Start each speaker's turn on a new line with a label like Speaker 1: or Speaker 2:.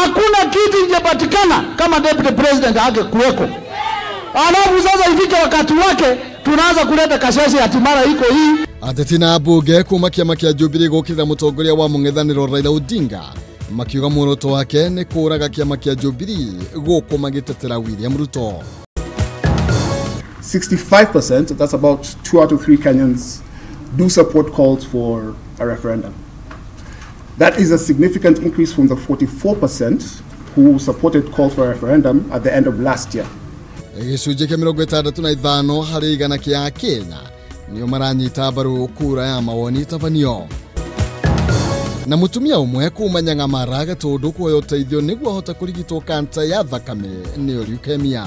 Speaker 1: Hakuna kitu kijapatikana kama deputy president yake kuweko. Alafu sasa ifike wakati wake tunaanza kuleta kasheshe hatimara iko hii.
Speaker 2: Ateti na bunge kuma kiama kia Jubilee gukira mutongoria wa mung'ethaniro Raila Odinga makiuga muoroto wake ni kuraga kiama kia Jubilee guku magitetera William Ruto.
Speaker 3: 65%, that's about 2 out of 3 Kenyans, do support calls for a referendum. That is a significant increase from the 44% who supported calls for a referendum at the end of last year.
Speaker 2: Gicunjĩ kĩa 65 harĩ igana kia Kenya nio maranyita mbaru kura ya mawoni tabanio. Na mutumia umwe kuma Nyang'amara gatundu kuoya uteithio niguo ahota kurigitwo kanca ya thakame ni leukemia.